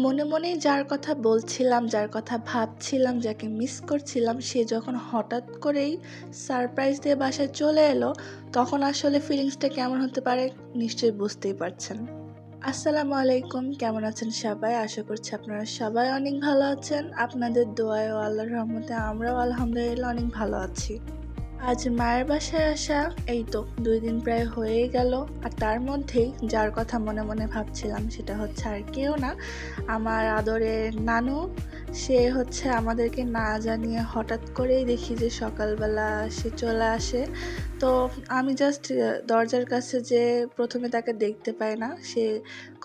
মনে মনেই যার কথা বলছিলাম, যার কথা ভাবছিলাম, যাকে মিস করছিলাম, সে যখন হঠাৎ করেই সারপ্রাইজ দিয়ে বাসায় চলে এলো, তখন আসলে ফিলিংসটা কেমন হতে পারে নিশ্চয়ই বুঝতেই পারছেন। আসসালামু আলাইকুম, কেমন আছেন সবাই? আশা করছি আপনারা সবাই অনেক ভালো আছেন। আপনাদের দোয়ায় ও আল্লাহর রহমতে আমরাও আলহামদুলিল্লাহ অনেক ভালো আছি। আজ মায়ের বাসায় আসা এই তো 2 দিন প্রায় হয়েই গেল। আর তার মধ্যেই যার কথা মনে মনে ভাবছিলাম সেটা হচ্ছে আর কেউ না, আমার আদরের নানু। সে হচ্ছে আমাদেরকে না জানিয়ে হঠাৎ করেই দেখি যে সকালবেলা সে চলে আসে। তো আমি জাস্ট দরজার কাছে যে প্রথমে তাকে দেখতে পাই না, সে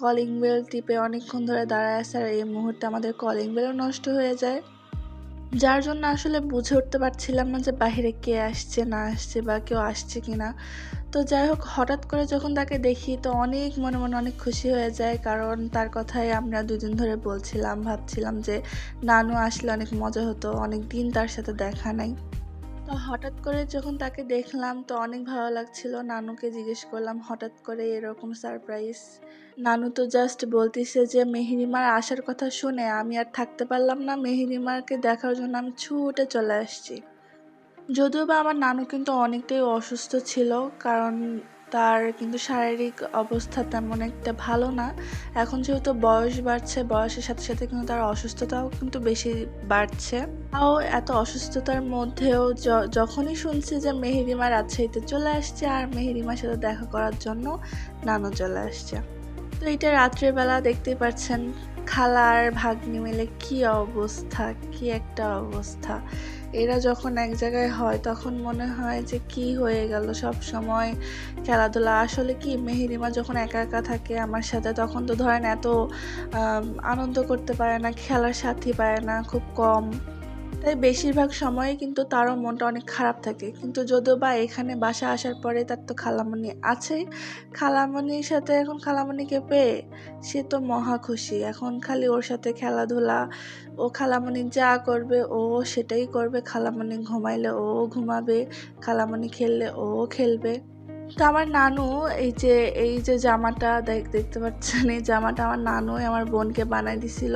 কলিং বেল টিপে অনেকক্ষণ ধরে দাঁড়ায় আছে আর এই মুহূর্তে আমাদের কলিং বেলও নষ্ট হয়ে যায়, যার জন্য আসলে বুঝে উঠতে পারছিলাম না যে বাহিরে কে আসছে না আসছে বা কেউ আসছে কিনা। তো যাই হোক, হঠাৎ করে যখন তাকে দেখি তো অনেক মনে মনে অনেক খুশি হয়ে যায়, কারণ তার কথাই আমরা 2 দিন ধরে বলছিলাম, ভাবছিলাম যে নানু আসলে অনেক মজা হতো, অনেক দিন তার সাথে দেখা নাই। তো হঠাৎ করে যখন তাকে দেখলাম তো অনেক ভালো লাগছিল। নানুকে জিজ্ঞেস করলাম হঠাৎ করে এরকম সারপ্রাইজ। নানু তো জাস্ট বলতিছে যে মেহেরিমার আসার কথা শুনে আমি আর থাকতে পারলাম না, মেহেরিমাকে দেখার জন্য আমি ছুটে চলে আসছি। যদিও বা আমার নানু কিন্তু অনেকটাই অসুস্থ ছিল, কারণ তার কিন্তু শারীরিক অবস্থা তেমন একটা ভালো না। এখন যেহেতু বয়স বাড়ছে, বয়সের সাথে সাথে কিন্তু তার অসুস্থতাও কিন্তু বেশি বাড়ছে। তাও এত অসুস্থতার মধ্যেও যখনই শুনছি যে মেহেরিমা রাজশাহীতে চলে আসছে আর মেহেরিমার সাথে দেখা করার জন্য নানু চলে আসছে। তো এটা রাত্রের বেলা দেখতেই পাচ্ছেন, খালার ভাগ্নি মিলে কি অবস্থা, কি একটা অবস্থা। এরা যখন এক জায়গায় হয় তখন মনে হয় যে কি হয়ে গেল, সব সময় খেলাধুলা। আসলে কি, মেহেরিমা যখন একা একা থাকে আমার সাথে তখন তো ধরেন এত আনন্দ করতে পারে না, খেলার সাথী পায় না, খুব কম। তাই বেশিরভাগ সময়ই কিন্তু তারও মনটা অনেক খারাপ থাকে। কিন্তু যদিও বা এখানে বাসা আসার পরে তার তো খালামণি আছেই। খালামণির সাথে এখন খালামণিকে পেয়ে সে তো মহা খুশি। এখন খালি ওর সাথে খেলাধুলা, ও খালামণি যা করবে ও সেটাই করবে। খালামণি ঘুমাইলে ও ঘুমাবে, খালামণি খেললে ও খেলবে। তো আমার নানু এই যে জামাটা দেখতে পাচ্ছেন, এই জামাটা আমার নানুই আমার বোনকে বানাই দিছিল।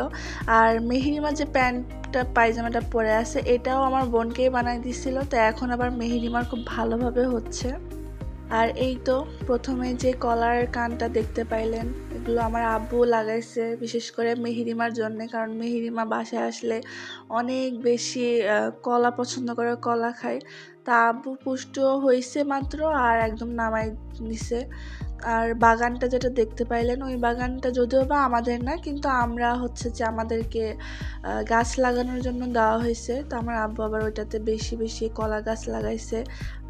আর মেহেরিমা যে প্যান্টটা পায়জামাটা পরে আছে এটাও আমার বোনকেই বানাই দিছিল। তো এখন আবার মেহেরিমার খুব ভালোভাবে হচ্ছে। আর এই তো প্রথমে যে কলার কানটা দেখতে পাইলেন, এগুলো আমার আব্বু লাগাইছে বিশেষ করে মেহেরিমার জন্য, কারণ মেহেরিমা বাসায় আসলে অনেক বেশি কলা পছন্দ করে, কলা খায়। তা আব্বু পুষ্ট হয়েছে মাত্র আর একদম নামাই দিছে। আর বাগানটা যেটা দেখতে পাইলেন, ওই বাগানটা যদিও বা আমাদের না, কিন্তু আমরা হচ্ছে যে আমাদেরকে গাছ লাগানোর জন্য দেওয়া হয়েছে। তো আমার আব্বু আবার ওইটাতে বেশি বেশি কলা গাছ লাগাইছে,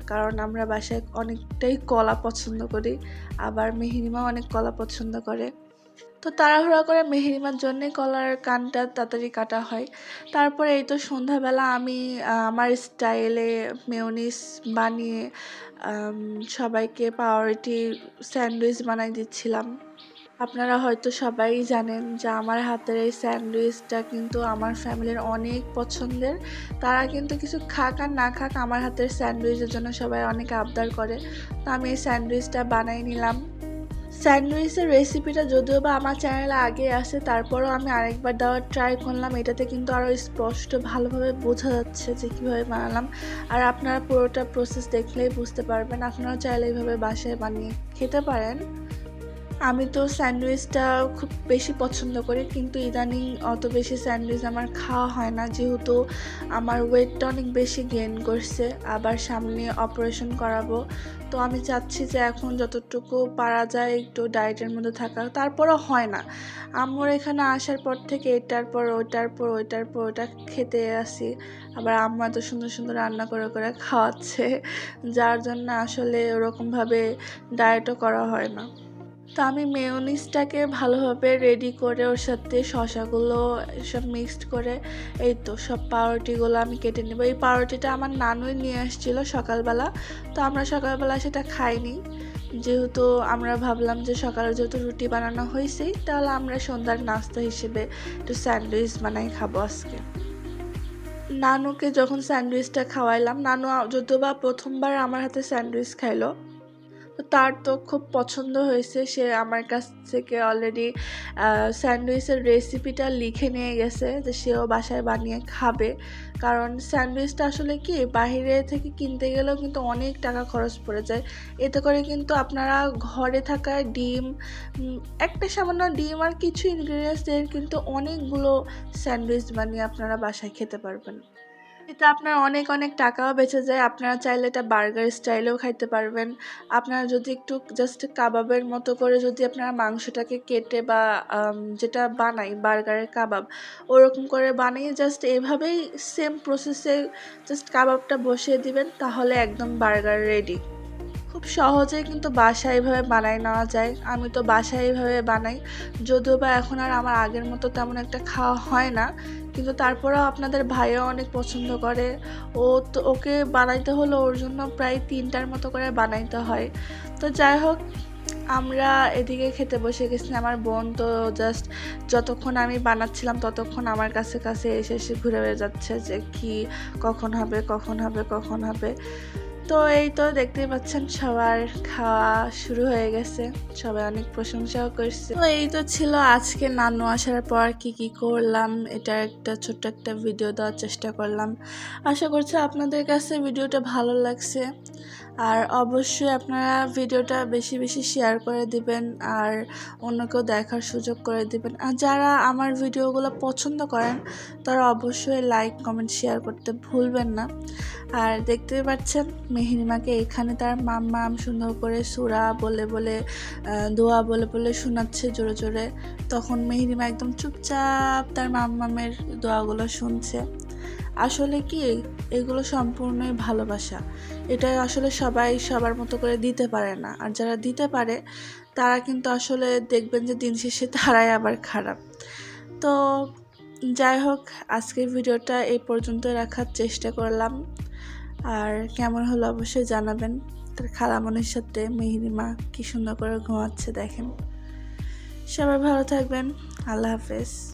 কারণ আমরা বাসায় অনেকটাই কলা পছন্দ করি। আবার মেহেরিমাও অনেক কলা পছন্দ করে। তো তাড়াহুড়া করে মেহেরিমার জন্যে কলার কানটা তাড়াতাড়ি কাটা হয়। তারপরে এই তো সন্ধ্যাবেলা আমি আমার স্টাইলে মেয়োনিজ বানিয়ে আম সবাইকে পাউরুটি স্যান্ডউইচ বানাই দিচ্ছিলাম। আপনারা হয়তো সবাই জানেন যে আমার হাতের এই স্যান্ডউইচটা কিন্তু আমার ফ্যামিলির অনেক পছন্দের। তারা কিন্তু কিছু খাক আর না খাক, আমার হাতের স্যান্ডউইচের জন্য সবাই অনেক আবদার করে। তো আমি এই স্যান্ডউইচটা বানাই নিলাম। স্যান্ডউইচের রেসিপিটা যদিও বা আমার চ্যানেলে আগে আসে, তারপরেও আমি আরেকবার দেওয়ার ট্রাই করলাম। এটাতে কিন্তু আরও স্পষ্ট ভালোভাবে বোঝা যাচ্ছে যে কীভাবে বানালাম। আর আপনারা পুরোটা প্রসেস দেখলেই বুঝতে পারবেন। আপনারাও চাইলে এইভাবে বাসায় বানিয়ে খেতে পারেন। আমি তো স্যান্ডউইচটা খুব বেশি পছন্দ করি, কিন্তু ইদানিং অত বেশি স্যান্ডউইচ আমার খাওয়া হয় না, যেহেতু আমার ওয়েটটা অনেক বেশি গেইন করছে, আবার সামনে অপারেশন করাবো। তো আমি চাচ্ছি যে এখন যতটুকু পারা যায় একটু ডায়েটের মধ্যে থাকা, তারপরও হয় না। আম্মুর এখানে আসার পর থেকে এটার পর ওইটার পর ওইটার পর ওইটা খেতে আসি। আবার আম্মা এত সুন্দর সুন্দর রান্না করে করে খাওয়াচ্ছে, যার জন্য আসলে ওরকমভাবে ডায়েটও করা হয় না। তো আমি মেয়োনিজটাকে ভালোভাবে রেডি করে ওর সাথে শসাগুলো সব মিক্সড করে এই তো সব পাউরুটিগুলো আমি কেটে নেব। এই পাউরুটিটা আমার নানুই নিয়ে আসছিলো সকালবেলা। তো আমরা সকালবেলা সেটা খাইনি, যেহেতু আমরা ভাবলাম যে সকালে যেহেতু রুটি বানানো হয়েছেই, তাহলে আমরা সন্ধ্যার নাস্তা হিসেবে একটু স্যান্ডউইচ বানাই খাবো আজকে। নানুকে যখন স্যান্ডউইচটা খাওয়াইলাম, নানু যদিও বা প্রথমবার আমার হাতে স্যান্ডউইচ খাইলো। তো তার তো খুব পছন্দ হয়েছে, সে আমার কাছ থেকে অলরেডি স্যান্ডউইচের রেসিপিটা লিখে নিয়ে গেছে যে সেও বাসায় বানিয়ে খাবে। কারণ স্যান্ডউইচটা আসলে কি বাইরে থেকে কিনতে গেলেও কিন্তু অনেক টাকা খরচ পড়ে যায়। এতে করে কিন্তু আপনারা ঘরে থাকা ডিম, একটা সামান্য ডিম আর কিছু ইনগ্রিডিয়েন্টস দিয়ে কিন্তু অনেকগুলো স্যান্ডউইচ বানিয়ে আপনারা বাসায় খেতে পারবেন। এতে আপনার অনেক অনেক টাকাও বেঁচে যায়। আপনারা চাইলে এটা বার্গার স্টাইলেও খাইতে পারবেন। আপনারা যদি একটু জাস্ট কাবাবের মতো করে যদি আপনারা মাংসটাকে কেটে বা যেটা বানাই বার্গারের কাবাব, ওরকম করে বানিয়ে জাস্ট এভাবেই সেম প্রসেসে জাস্ট কাবাবটা বসিয়ে দিবেন, তাহলে একদম বার্গার রেডি। খুব সহজেই কিন্তু বাসায় এভাবে বানায় নেওয়া যায়। আমি তো বাসায় এভাবে বানাই, যদিও বা এখন আর আমার আগের মতো তেমন একটা খাওয়া হয় না, কিন্তু তারপরেও আপনাদের ভাইও অনেক পছন্দ করে। তো ওকে বানাইতে হলে ওর জন্য প্রায় 3টার মতো করে বানাইতে হয়। তো যাই হোক, আমরা এদিকে খেতে বসে গেছি। আমার বোন তো জাস্ট যতক্ষণ আমি বানাচ্ছিলাম ততক্ষণ আমার কাছে কাছে এসে এসে ঘুরে বেড়ে যাচ্ছে যে কি কখন হবে কখন হবে কখন হবে। তো এই তো দেখতেই পাচ্ছেন সবার খাওয়া শুরু হয়ে গেছে, সবাই অনেক প্রশংসাও করছে। তো এই তো ছিল আজকে নানু আসার পর কি কি করলাম, এটার একটা ছোট্ট একটা ভিডিও দেওয়ার চেষ্টা করলাম। আশা করছি আপনাদের কাছে ভিডিওটা ভালো লাগছে। আর অবশ্যই আপনারা ভিডিওটা বেশি বেশি শেয়ার করে দিবেন আর অন্যকেও দেখার সুযোগ করে দিবেন। আর যারা আমার ভিডিওগুলো পছন্দ করেন তারা অবশ্যই লাইক কমেন্ট শেয়ার করতে ভুলবেন না। আর দেখতেই পাচ্ছেন মেহেরিমাকে এখানে তার মাম্মাম সুন্দর করে সূরা বলে বলে দোয়া বলে বলে শোনাচ্ছে জোরে জোরে। তখন মেহেরিমা একদম চুপচাপ তার মাম্মামের দোয়াগুলো শুনছে। আসলে কি এগুলো সম্পূর্ণই ভালোবাসা। এটা আসলে সবাই সবার মতো করে দিতে পারে না, আর যারা দিতে পারে তারা কিন্তু আসলে দেখবেন যে দিন শেষে তারাই আবার খারাপ। তো যাই হোক, আজকের ভিডিওটা এই পর্যন্ত রাখার চেষ্টা করলাম। আর কেমন হলো অবশ্যই জানাবেন। তার খালামণির সাথে মেহেরিমা কি সুন্দর করে ঘুমাচ্ছে দেখেন। সবাই ভালো থাকবেন। আল্লাহ হাফেজ।